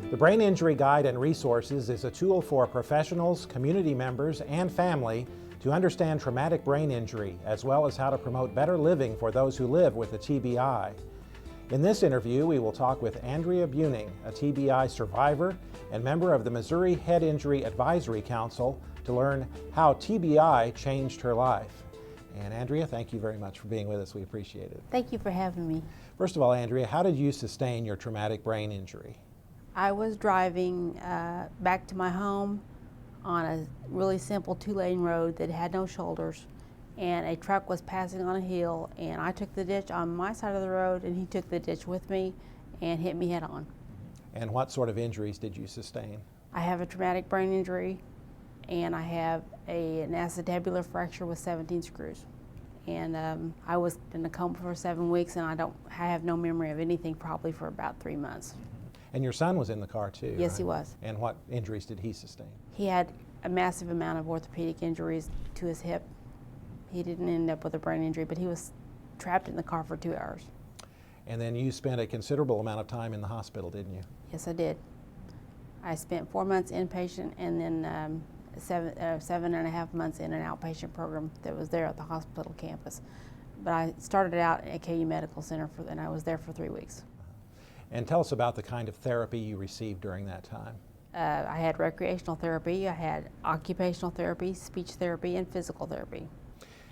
The Brain Injury Guide and Resources is a tool for professionals, community members, and family to understand traumatic brain injury, as well as how to promote better living for those who live with a TBI. In this interview, we will talk with Andrea Buning, a TBI survivor and member of the Missouri Head Injury Advisory Council, to learn how TBI changed her life. And Andrea, thank you very much for being with us. We appreciate it. Thank you for having me. First of all, Andrea, how did you sustain your traumatic brain injury? I was driving back to my home on a really simple two-lane road that had no shoulders, and a truck was passing on a hill, and I took the ditch on my side of the road, and he took the ditch with me and hit me head on. And what sort of injuries did you sustain? I have a traumatic brain injury, and I have an acetabular fracture with 17 screws. And I was in a coma for 7 weeks, and I have no memory of anything probably for about 3 months. And your son was in the car too, Yes, right? he was. And what injuries did he sustain? He had a massive amount of orthopedic injuries to his hip. He didn't end up with a brain injury, but he was trapped in the car for 2 hours. And then you spent a considerable amount of time in the hospital, didn't you? Yes, I did. I spent 4 months inpatient, and then 7.5 months in an outpatient program that was there at the hospital campus. But I started out at KU Medical Center, and I was there for 3 weeks. And tell us about the kind of therapy you received during that time. I had recreational therapy, I had occupational therapy, speech therapy, and physical therapy.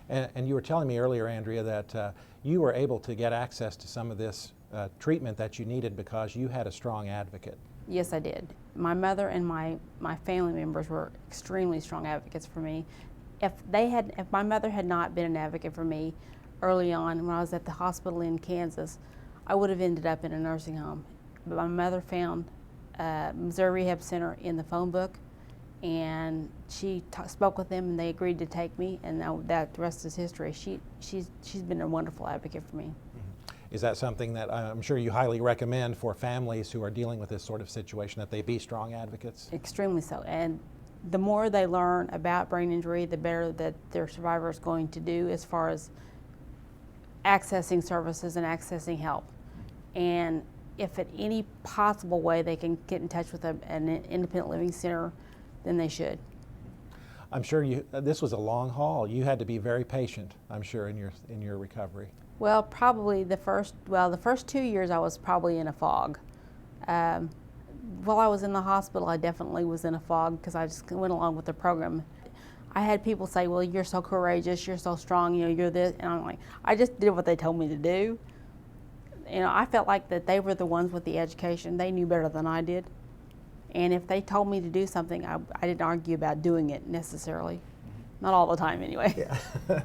And you were telling me earlier, Andrea, that you were able to get access to some of this treatment that you needed because you had a strong advocate. Yes, I did. My mother and my family members were extremely strong advocates for me. If my mother had not been an advocate for me early on when I was at the hospital in Kansas, I would have ended up in a nursing home. But my mother found Missouri Rehab Center in the phone book, and she spoke with them, and they agreed to take me, and now the rest is history. She's been a wonderful advocate for me. Is that something that I'm sure you highly recommend for families who are dealing with this sort of situation, that they be strong advocates? Extremely so. And the more they learn about brain injury, the better that their survivor is going to do as far as accessing services and accessing help. And if at any possible way they can get in touch with an independent living center, then they should. I'm sure this was a long haul. You had to be very patient, I'm sure, in your recovery. Well, probably the first 2 years I was probably in a fog. While I was in the hospital, I definitely was in a fog because I just went along with the program. I had people say, well, you're so courageous, you're so strong, you're this, and I'm like, I just did what they told me to do. I felt like that they were the ones with the education. They knew better than I did. And if they told me to do something, I didn't argue about doing it necessarily. Not all the time, anyway. Yeah.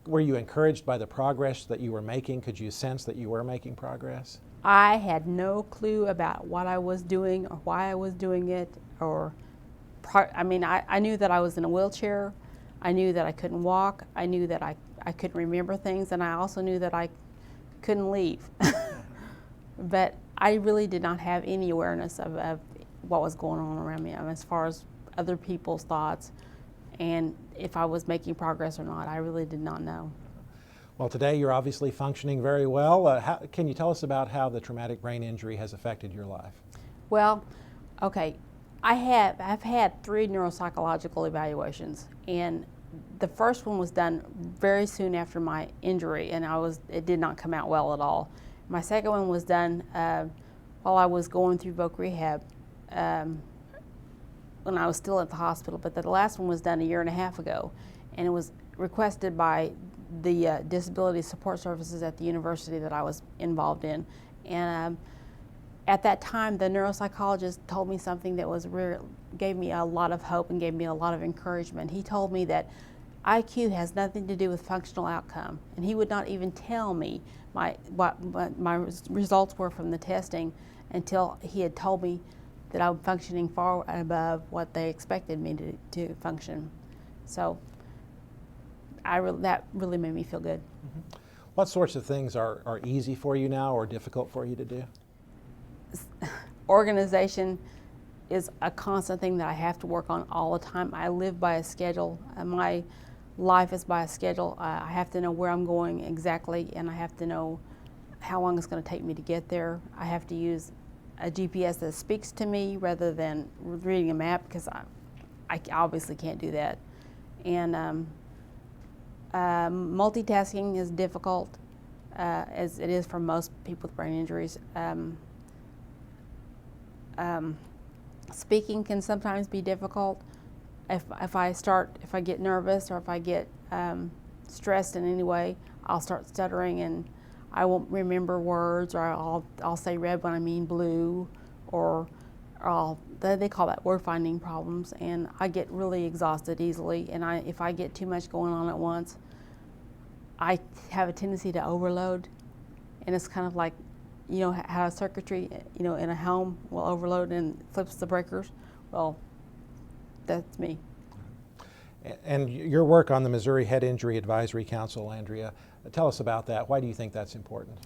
Were you encouraged by the progress that you were making? Could you sense that you were making progress? I had no clue about what I was doing or why I was doing it. I knew that I was in a wheelchair. I knew that I couldn't walk. I knew that I couldn't remember things, and I also knew that I couldn't leave. But I really did not have any awareness of what was going on around me, as far as other people's thoughts and if I was making progress or not. I really did not know. Well, today you're obviously functioning very well. Can you tell us about how the traumatic brain injury has affected your life? Well, okay, I've had 3 neuropsychological evaluations, and the first one was done very soon after my injury, and it did not come out well at all. My second one was done while I was going through voc rehab when I was still at the hospital, but the last one was done a 1.5 years ago, and it was requested by the disability support services at the university that I was involved in. And at that time, the neuropsychologist told me something that gave me a lot of hope and gave me a lot of encouragement. He told me that IQ has nothing to do with functional outcome, and he would not even tell me what my results were from the testing until he had told me that I'm functioning far above what they expected me to function. So that really made me feel good. Mm-hmm. What sorts of things are easy for you now or difficult for you to do? Organization is a constant thing that I have to work on all the time. I live by a schedule. My life is by a schedule. I have to know where I'm going exactly, and I have to know how long it's going to take me to get there. I have to use a GPS that speaks to me rather than reading a map, because I obviously can't do that. And multitasking is difficult, as it is for most people with brain injuries. Speaking can sometimes be difficult. If I get nervous or if I get stressed in any way, I'll start stuttering and I won't remember words, or I'll say red when I mean blue, or they call that word finding problems, and I get really exhausted easily. And if I get too much going on at once, I have a tendency to overload, and it's kind of like, you know, how circuitry, you know, in a home will overload and flips the breakers. Well, that's me. And your work on the Missouri Head Injury Advisory Council, Andrea, tell us about that. Why do you think that's important?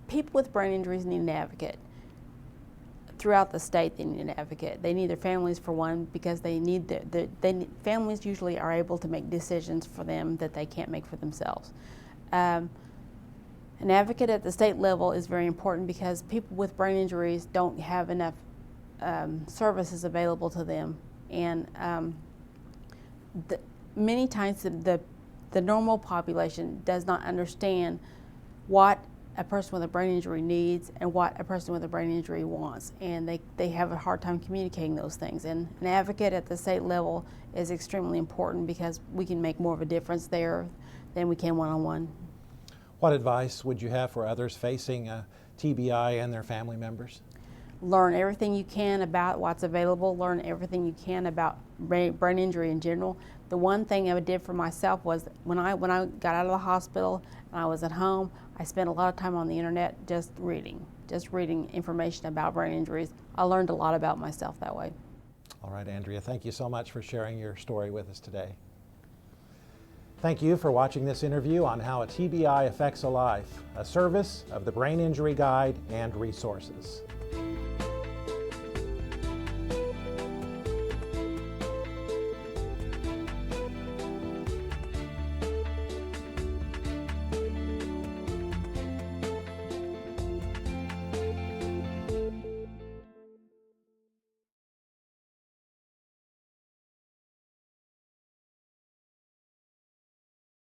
People with brain injuries need an advocate. Throughout the state, they need an advocate. They need their families, for one, because families usually are able to make decisions for them that they can't make for themselves. An advocate at the state level is very important because people with brain injuries don't have enough services available to them, and many times the normal population does not understand what a person with a brain injury needs and what a person with a brain injury wants, and they have a hard time communicating those things. And an advocate at the state level is extremely important because we can make more of a difference there than we can one-on-one. What advice would you have for others facing TBI and their family members? Learn everything you can about what's available. Learn everything you can about brain injury in general. The one thing I did for myself was when I got out of the hospital and I was at home, I spent a lot of time on the internet just reading information about brain injuries. I learned a lot about myself that way. All right, Andrea, thank you so much for sharing your story with us today. Thank you for watching this interview on how a TBI affects a life, a service of the Brain Injury Guide and resources.